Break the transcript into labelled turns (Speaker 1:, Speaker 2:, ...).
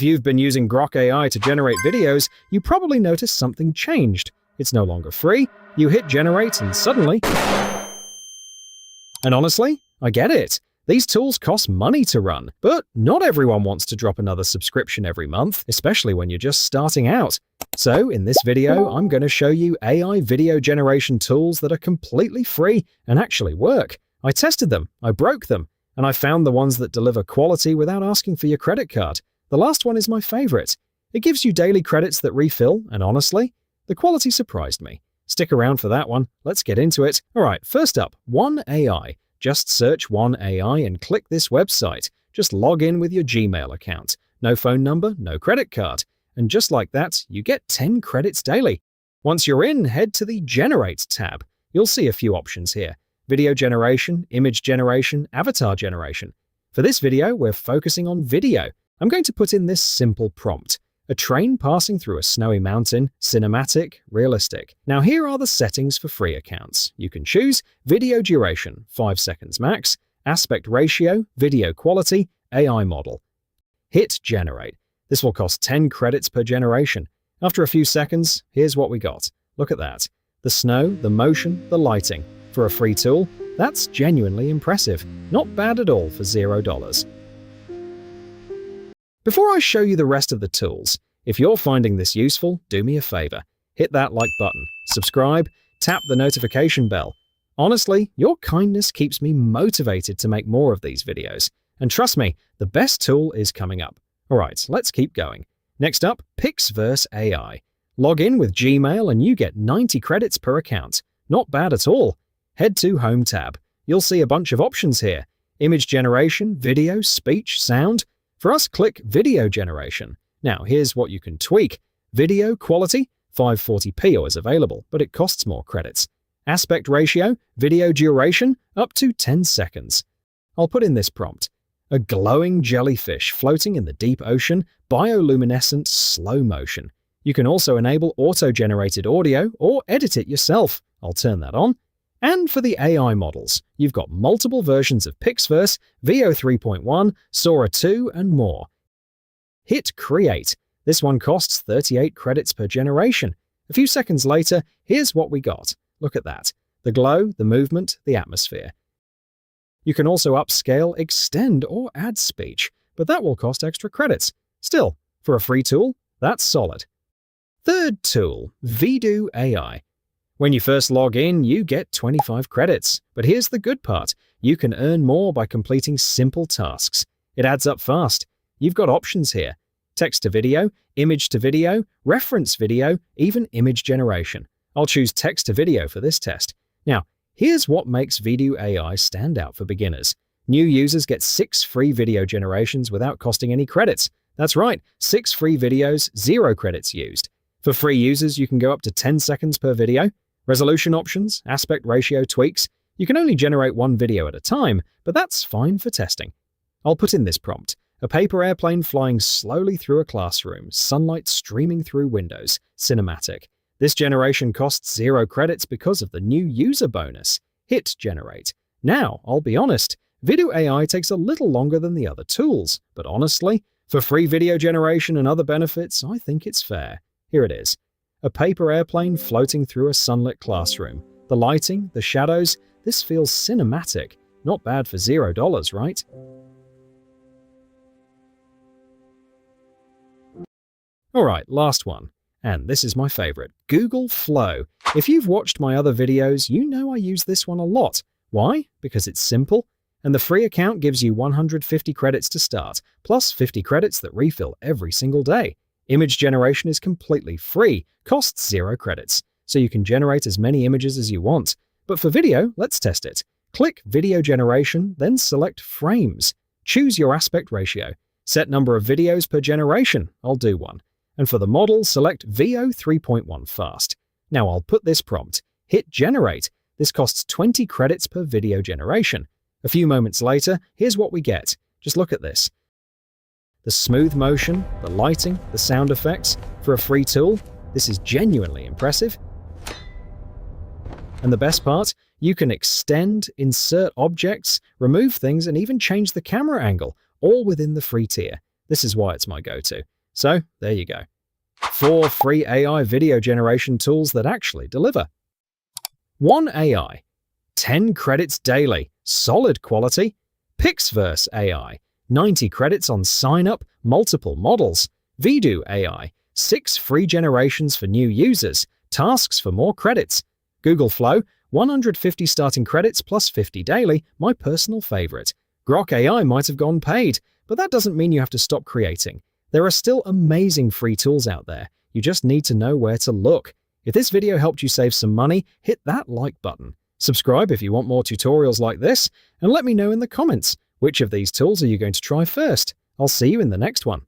Speaker 1: If you've been using Grok AI to generate videos, you probably noticed something changed. It's no longer free. You hit generate and suddenly... And honestly, I get it. These tools cost money to run, but not everyone wants to drop another subscription every month, especially when you're just starting out. So in this video, I'm going to show you AI video generation tools that are completely free and actually work. I tested them, I broke them, and I found the ones that deliver quality without asking for your credit card. The last one is my favorite. It gives you daily credits that refill, and honestly, the quality surprised me. Stick around for that one. Let's get into it. Alright, first up, One AI. Just search One AI and click this website. Just log in with your Gmail account. No phone number, no credit card. And just like that, you get 10 credits daily. Once you're in, head to the Generate tab. You'll see a few options here. Video generation, image generation, avatar generation. For this video, we're focusing on video. I'm going to put in this simple prompt. A train passing through a snowy mountain, cinematic, realistic. Now here are the settings for free accounts. You can choose video duration, 5 seconds max, aspect ratio, video quality, AI model. Hit generate. This will cost 10 credits per generation. After a few seconds, here's what we got. Look at that. The snow, the motion, the lighting. For a free tool, that's genuinely impressive. Not bad at all for $0. Before I show you the rest of the tools, if you're finding this useful, do me a favor. Hit that like button, subscribe, tap the notification bell. Honestly, your kindness keeps me motivated to make more of these videos. And trust me, the best tool is coming up. Alright, let's keep going. Next up, Pixverse AI. Log in with Gmail and you get 90 credits per account. Not bad at all. Head to Home tab. You'll see a bunch of options here. Image generation, video, speech, sound. For us, click Video Generation. Now, here's what you can tweak. Video quality, 540p is available, but it costs more credits. Aspect ratio, video duration, up to 10 seconds. I'll put in this prompt. A glowing jellyfish floating in the deep ocean, bioluminescent slow motion. You can also enable auto-generated audio or edit it yourself. I'll turn that on. And for the AI models, you've got multiple versions of Pixverse, Veo 3.1, Sora 2, and more. Hit Create. This one costs 38 credits per generation. A few seconds later, here's what we got. Look at that. The glow, the movement, the atmosphere. You can also upscale, extend, or add speech, but that will cost extra credits. Still, for a free tool, that's solid. Third tool, Video AI. When you first log in, you get 25 credits. But here's the good part. You can earn more by completing simple tasks. It adds up fast. You've got options here. Text to video, image to video, reference video, even image generation. I'll choose text to video for this test. Now, here's what makes Video AI stand out for beginners. New users get 6 free video generations without costing any credits. That's right, 6 free videos, 0 credits used. For free users, you can go up to 10 seconds per video. Resolution options, aspect ratio tweaks. You can only generate one video at a time, but that's fine for testing. I'll put in this prompt. A paper airplane flying slowly through a classroom, sunlight streaming through windows, cinematic. This generation costs 0 credits because of the new user bonus. Hit generate. Now, I'll be honest, Video AI takes a little longer than the other tools, but honestly, for free video generation and other benefits, I think it's fair. Here it is. A paper airplane floating through a sunlit classroom. The lighting, the shadows, this feels cinematic. Not bad for $0, right? Alright, last one. And this is my favorite, Google Flow. If you've watched my other videos, you know I use this one a lot. Why? Because it's simple, and the free account gives you 150 credits to start, plus 50 credits that refill every single day. Image generation is completely free, costs 0 credits, so you can generate as many images as you want. But for video, let's test it. Click Video Generation, then select Frames. Choose your aspect ratio. Set number of videos per generation. I'll do one. And for the model, select Veo 3.1 Fast. Now I'll put this prompt. Hit Generate. This costs 20 credits per video generation. A few moments later, here's what we get. Just look at this. The smooth motion, the lighting, the sound effects. For a free tool, this is genuinely impressive. And the best part, you can extend, insert objects, remove things, and even change the camera angle, all within the free tier. This is why it's my go-to. So, there you go. 4 free AI video generation tools that actually deliver. 1 AI. 10 credits daily. Solid quality. Pixverse AI. 90 credits on sign-up, multiple models. Vidu AI. 6 free generations for new users. Tasks for more credits. Google Flow. 150 starting credits plus 50 daily, my personal favorite. Grok AI might have gone paid, but that doesn't mean you have to stop creating. There are still amazing free tools out there. You just need to know where to look. If this video helped you save some money, hit that like button. Subscribe if you want more tutorials like this, and let me know in the comments, which of these tools are you going to try first? I'll see you in the next one.